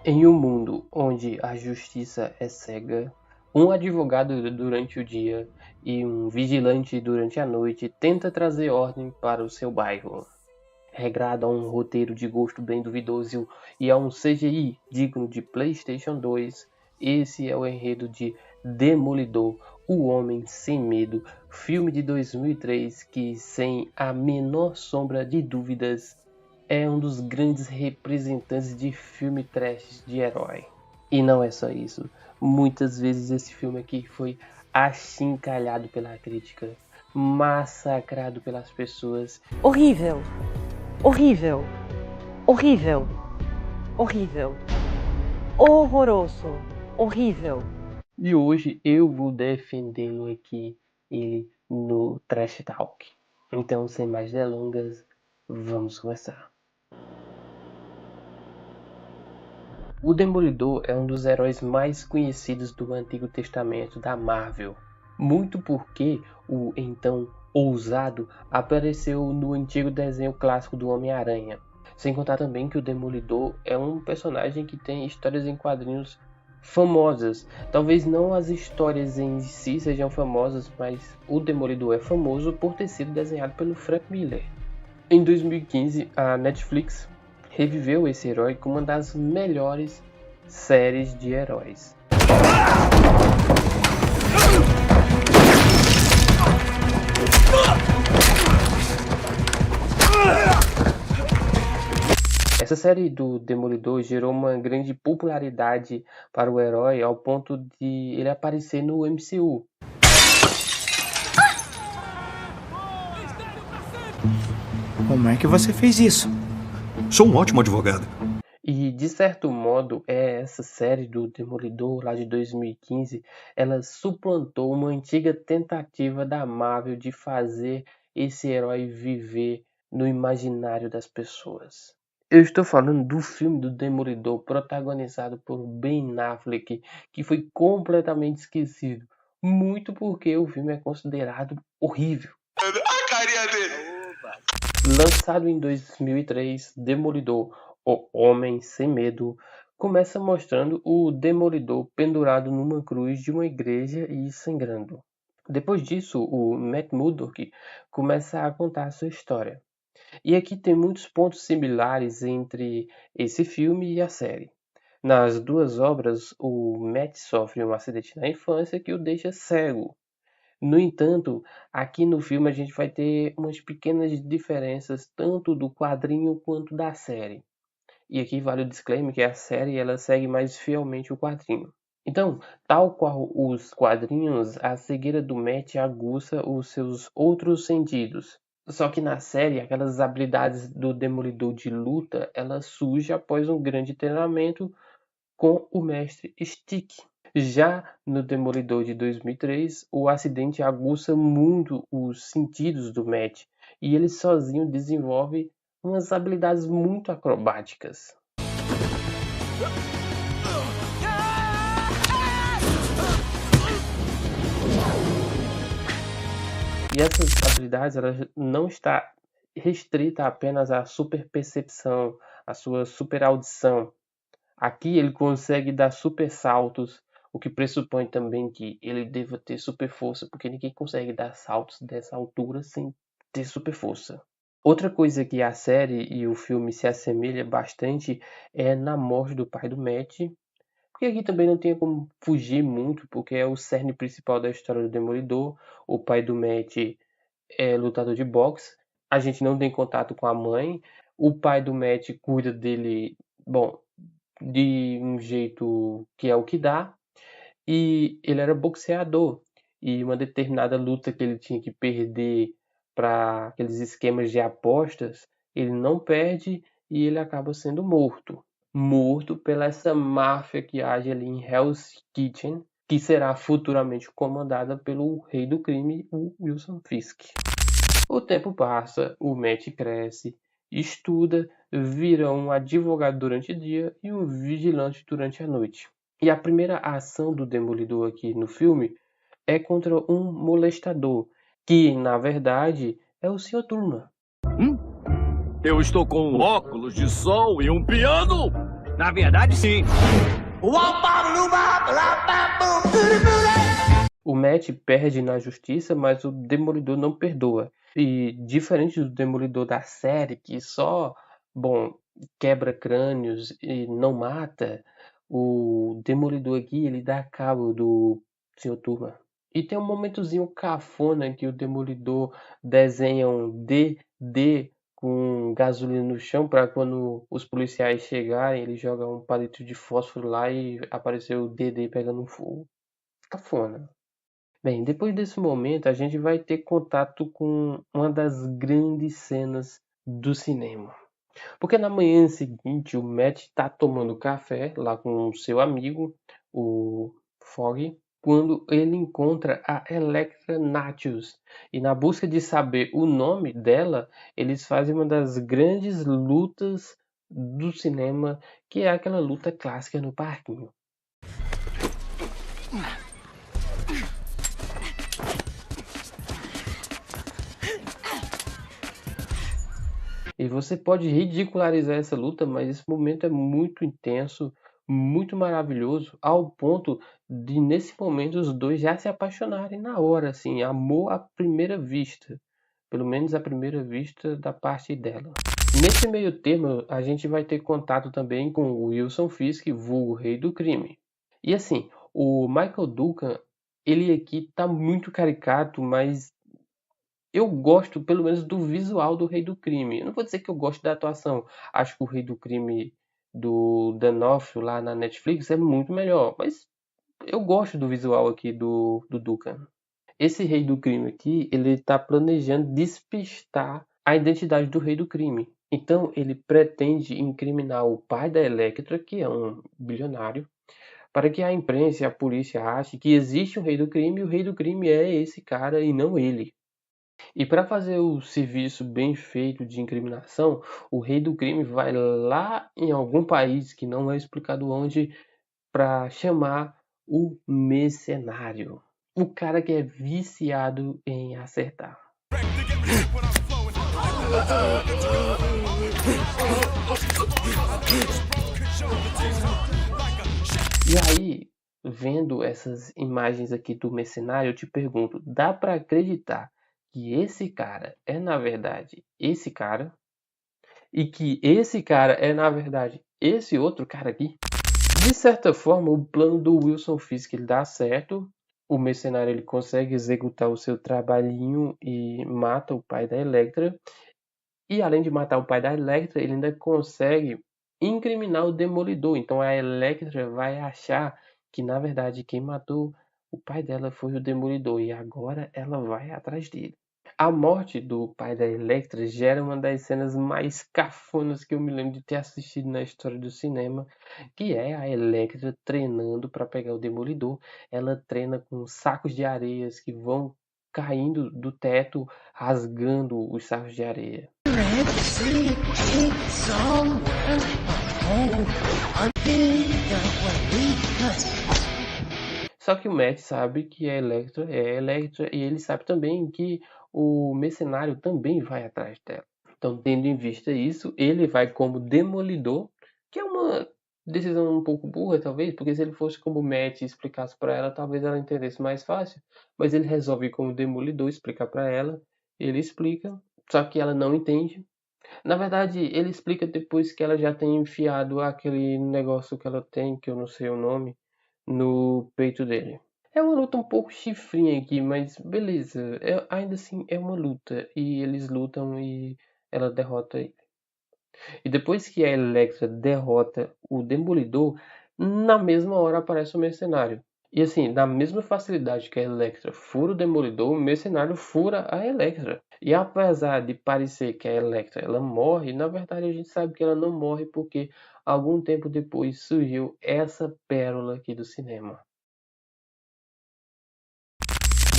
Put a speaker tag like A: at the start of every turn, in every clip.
A: Em um mundo onde a justiça é cega, um advogado durante o dia e um vigilante durante a noite tenta trazer ordem para o seu bairro. Regrado a um roteiro de gosto bem duvidoso e a um CGI digno de PlayStation 2, esse é o enredo de Demolidor, o Homem Sem Medo, filme de 2003 que, sem a menor sombra de dúvidas, é um dos grandes representantes de filme trash de herói. E não é só isso, muitas vezes esse filme aqui foi achincalhado pela crítica, massacrado pelas pessoas.
B: Horrível, horrível, horrível, horrível, horroroso, horrível.
A: E hoje eu vou defendê-lo aqui, ele no Trash Talk. Então, sem mais delongas, vamos começar. O Demolidor é um dos heróis mais conhecidos do Antigo Testamento da Marvel, muito porque o então ousado apareceu no antigo desenho clássico do Homem-Aranha. Sem contar também que o Demolidor é um personagem que tem histórias em quadrinhos famosas. Talvez não as histórias em si sejam famosas, mas o Demolidor é famoso por ter sido desenhado pelo Frank Miller. Em 2015, a Netflix reviveu esse herói como uma das melhores séries de heróis. Essa série do Demolidor gerou uma grande popularidade para o herói ao ponto de ele aparecer no MCU.
C: Como é que você fez isso?
D: Sou um ótimo advogado.
A: E, de certo modo, essa série do Demolidor, lá de 2015, ela suplantou uma antiga tentativa da Marvel de fazer esse herói viver no imaginário das pessoas. Eu estou falando do filme do Demolidor, protagonizado por Ben Affleck, que foi completamente esquecido, muito porque o filme é considerado horrível.
D: A carinha dele!
A: Lançado em 2003, Demolidor, o Homem Sem Medo, começa mostrando o Demolidor pendurado numa cruz de uma igreja e sangrando. Depois disso, o Matt Murdock começa a contar a sua história. E aqui tem muitos pontos similares entre esse filme e a série. Nas duas obras, o Matt sofre um acidente na infância que o deixa cego. No entanto, aqui no filme a gente vai ter umas pequenas diferenças tanto do quadrinho quanto da série. E aqui vale o disclaimer que a série ela segue mais fielmente o quadrinho. Então, tal qual os quadrinhos, a cegueira do Matt aguça os seus outros sentidos. Só que na série, aquelas habilidades do Demolidor de luta, ela surge após um grande treinamento com o mestre Stick. Já no Demolidor de 2003, o acidente aguça muito os sentidos do Matt e ele sozinho desenvolve umas habilidades muito acrobáticas. E essas habilidades ela não está restrita apenas à super percepção, à sua super audição. Aqui ele consegue dar super saltos, o que pressupõe também que ele deva ter super força, porque ninguém consegue dar saltos dessa altura sem ter super força. Outra coisa que a série e o filme se assemelha bastante é na morte do pai do Matt, porque aqui também não tem como fugir muito, porque é o cerne principal da história do Demolidor. O pai do Matt é lutador de boxe, a gente não tem contato com a mãe, o pai do Matt cuida dele, bom, de um jeito que é o que dá, e ele era boxeador, e uma determinada luta que ele tinha que perder para aqueles esquemas de apostas, ele não perde e ele acaba sendo morto. Morto pela essa máfia que age ali em Hell's Kitchen, que será futuramente comandada pelo rei do crime, o Wilson Fisk. O tempo passa, o Matt cresce, estuda, vira um advogado durante o dia e um vigilante durante a noite. E a primeira ação do Demolidor aqui no filme é contra um molestador, que na verdade é o Sr. Turma.
E: Eu estou com um óculos de sol e um piano? Na verdade, sim.
A: O Matt perde na justiça, mas o Demolidor não perdoa. E diferente do Demolidor da série, que só, bom, quebra crânios e não mata, o Demolidor aqui, ele dá cabo do Sr. Turma. E tem um momentozinho cafona que o Demolidor desenha um DD com gasolina no chão para quando os policiais chegarem, ele joga um palito de fósforo lá e apareceu o DD pegando fogo. Cafona. Bem, depois desse momento, a gente vai ter contato com uma das grandes cenas do cinema. Porque na manhã seguinte, o Matt está tomando café lá com o seu amigo, o Fogg, quando ele encontra a Elektra Natchius. E na busca de saber o nome dela, eles fazem uma das grandes lutas do cinema, que é aquela luta clássica no parquinho. E você pode ridicularizar essa luta, mas esse momento é muito intenso, muito maravilhoso, ao ponto de, nesse momento, os dois já se apaixonarem na hora, assim, amor à primeira vista. Pelo menos à primeira vista da parte dela. Nesse meio termo, a gente vai ter contato também com o Wilson Fisk, vulgo Rei do Crime. E assim, o Michael Duncan, ele aqui tá muito caricato, mas eu gosto, pelo menos, do visual do Rei do Crime. Eu não vou dizer que eu gosto da atuação. Acho que o Rei do Crime do D'Onofrio lá na Netflix é muito melhor. Mas eu gosto do visual aqui do Duncan. Esse Rei do Crime aqui, ele está planejando despistar a identidade do Rei do Crime. Então, ele pretende incriminar o pai da Elektra, que é um bilionário, para que a imprensa e a polícia achem que existe um Rei do Crime e o Rei do Crime é esse cara e não ele. E para fazer o serviço bem feito de incriminação, o Rei do Crime vai lá em algum país que não é explicado onde para chamar o mercenário, o cara que é viciado em acertar. E aí, vendo essas imagens aqui do mercenário, eu te pergunto, dá para acreditar que esse cara é na verdade esse cara e que esse cara é na verdade esse outro cara aqui? De certa forma, o plano do Wilson Fisk ele dá certo. O mercenário ele consegue executar o seu trabalhinho e mata o pai da Elektra. E além de matar o pai da Elektra, ele ainda consegue incriminar o Demolidor. Então a Elektra vai achar que na verdade quem matou o pai dela foi o Demolidor e agora ela vai atrás dele. A morte do pai da Elektra gera uma das cenas mais cafonas que eu me lembro de ter assistido na história do cinema, que é a Elektra treinando para pegar o Demolidor. Ela treina com sacos de areias que vão caindo do teto, rasgando os sacos de areia. Só que o Matt sabe que a Elektra é a Elektra e ele sabe também que o mercenário também vai atrás dela. Então, tendo em vista isso, ele vai como Demolidor, que é uma decisão um pouco burra, talvez, porque se ele fosse como o Matt e explicasse para ela, talvez ela entendesse mais fácil. Mas ele resolve ir como Demolidor explicar para ela, ele explica, só que ela não entende. Na verdade, ele explica depois que ela já tem enfiado aquele negócio que ela tem, que eu não sei o nome, no peito dele. É uma luta um pouco chifrinha aqui, mas beleza. Ainda assim é uma luta. E eles lutam e ela derrota ele. E depois que a Elektra derrota o Demolidor, na mesma hora aparece o mercenário. E assim, na mesma facilidade que a Elektra fura o Demolidor, o mercenário fura a Elektra. E apesar de parecer que a Elektra ela morre, na verdade a gente sabe que ela não morre porque algum tempo depois surgiu essa pérola aqui do cinema.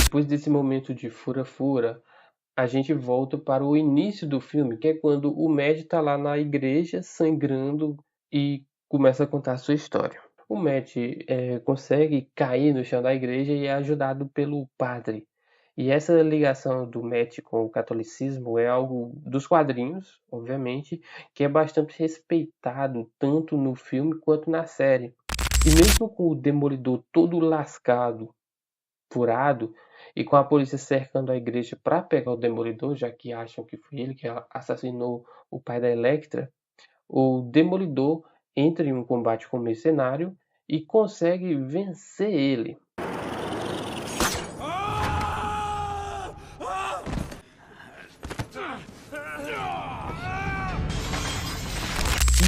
A: Depois desse momento de fura-fura, a gente volta para o início do filme, que é quando o Matt está lá na igreja sangrando e começa a contar a sua história. O Matt consegue cair no chão da igreja e é ajudado pelo padre. E essa ligação do Matt com o catolicismo é algo dos quadrinhos, obviamente, que é bastante respeitado tanto no filme quanto na série. E mesmo com o Demolidor todo lascado, furado, e com a polícia cercando a igreja para pegar o Demolidor, já que acham que foi ele que assassinou o pai da Elektra, o Demolidor entra em um combate com o mercenário e consegue vencer ele.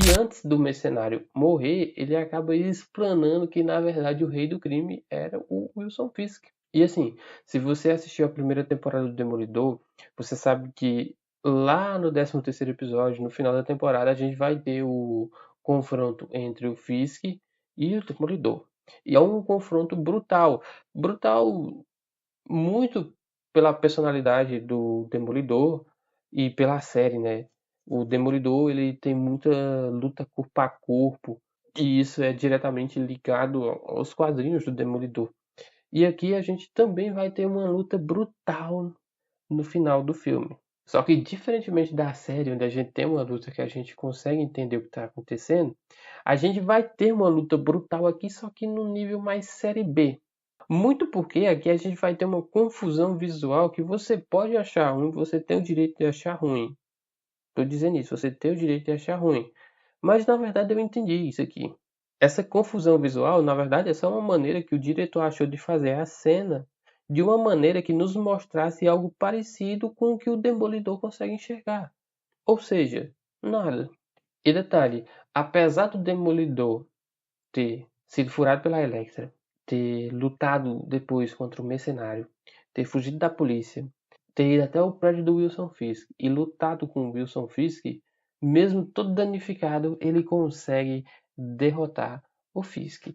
A: E antes do mercenário morrer, ele acaba explanando que na verdade o rei do crime era o Wilson Fisk. E assim, se você assistiu a primeira temporada do Demolidor, você sabe que lá no 13º episódio, no final da temporada, a gente vai ter o confronto entre o Fisk e o Demolidor. E é um confronto brutal. Brutal muito pela personalidade do Demolidor e pela série, né? O Demolidor, ele tem muita luta corpo a corpo, e isso é diretamente ligado aos quadrinhos do Demolidor. E aqui a gente também vai ter uma luta brutal no final do filme. Só que diferentemente da série, onde a gente tem uma luta que a gente consegue entender o que está acontecendo, a gente vai ter uma luta brutal aqui, só que no nível mais série B. Muito porque aqui a gente vai ter uma confusão visual que você pode achar ruim, você tem o direito de achar ruim. Estou dizendo isso, você tem o direito de achar ruim. Mas na verdade eu entendi isso aqui. Essa confusão visual, na verdade, é só uma maneira que o diretor achou de fazer a cena de uma maneira que nos mostrasse algo parecido com o que o Demolidor consegue enxergar. Ou seja, nada. E detalhe, apesar do Demolidor ter sido furado pela Elektra, ter lutado depois contra o mercenário, ter fugido da polícia, ter ido até o prédio do Wilson Fisk e lutado com o Wilson Fisk, mesmo todo danificado, ele consegue derrotar o Fisk.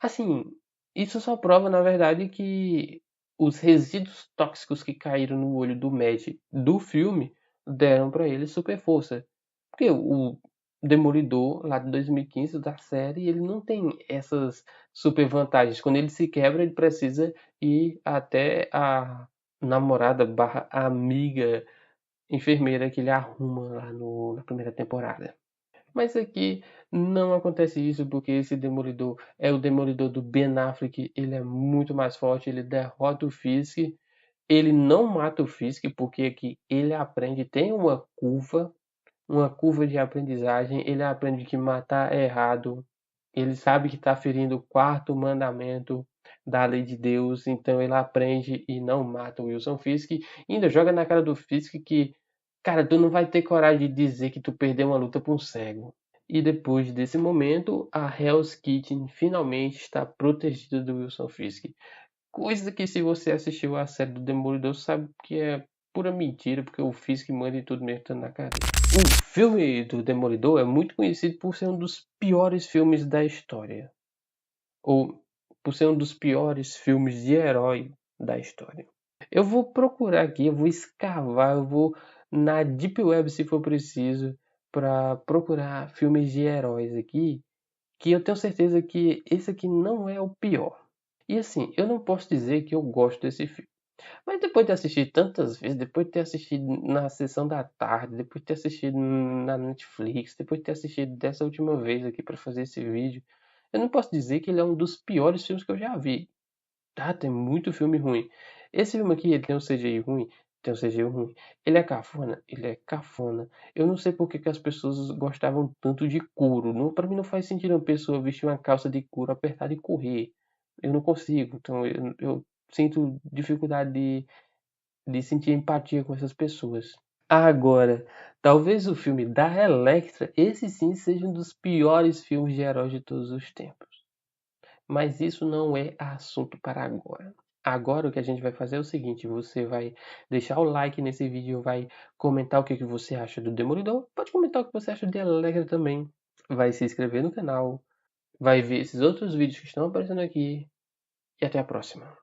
A: Assim, isso só prova, na verdade, que os resíduos tóxicos que caíram no olho do Matt do filme deram para ele super força. Porque o Demolidor, lá de 2015, da série, ele não tem essas super vantagens. Quando ele se quebra, ele precisa ir até a namorada barra amiga enfermeira que ele arruma lá na primeira temporada. Mas aqui não acontece isso porque esse Demolidor é o Demolidor do Ben Affleck. Ele é muito mais forte, ele derrota o Fisk. Ele não mata o Fisk porque aqui ele aprende, tem uma curva de aprendizagem. Ele aprende que matar é errado. Ele sabe que está ferindo o 4º mandamento da lei de Deus. Então ele aprende e não mata o Wilson Fisk. E ainda joga na cara do Fisk que, cara, tu não vai ter coragem de dizer que tu perdeu uma luta para um cego. E depois desse momento, a Hell's Kitchen finalmente está protegida do Wilson Fisk. Coisa que, se você assistiu a série do Demolidor, sabe que é pura mentira, porque o Fisk manda e tudo mesmo estando na cara. O filme do Demolidor é muito conhecido por ser um dos piores filmes da história. Ou por ser um dos piores filmes de herói da história. Eu vou procurar aqui, eu vou escavar, eu vou na Deep Web se for preciso, para procurar filmes de heróis aqui, que eu tenho certeza que esse aqui não é o pior. E assim, eu não posso dizer que eu gosto desse filme. Mas depois de assistir tantas vezes, depois de ter assistido na sessão da tarde, depois de ter assistido na Netflix, depois de ter assistido dessa última vez aqui para fazer esse vídeo, eu não posso dizer que ele é um dos piores filmes que eu já vi. Tá, tem muito filme ruim. Esse filme aqui, ele tem um CGI ruim? Tem um CGI ruim. Ele é cafona? Ele é cafona. Eu não sei por que as pessoas gostavam tanto de couro. Não, pra mim não faz sentido uma pessoa vestir uma calça de couro apertada e correr. Eu não consigo. Então eu sinto dificuldade de sentir empatia com essas pessoas. Agora, talvez o filme da Elektra, esse sim seja um dos piores filmes de heróis de todos os tempos. Mas isso não é assunto para agora. Agora o que a gente vai fazer é o seguinte, você vai deixar o like nesse vídeo, vai comentar o que você acha do Demolidor, pode comentar o que você acha de Elektra também, vai se inscrever no canal, vai ver esses outros vídeos que estão aparecendo aqui e até a próxima.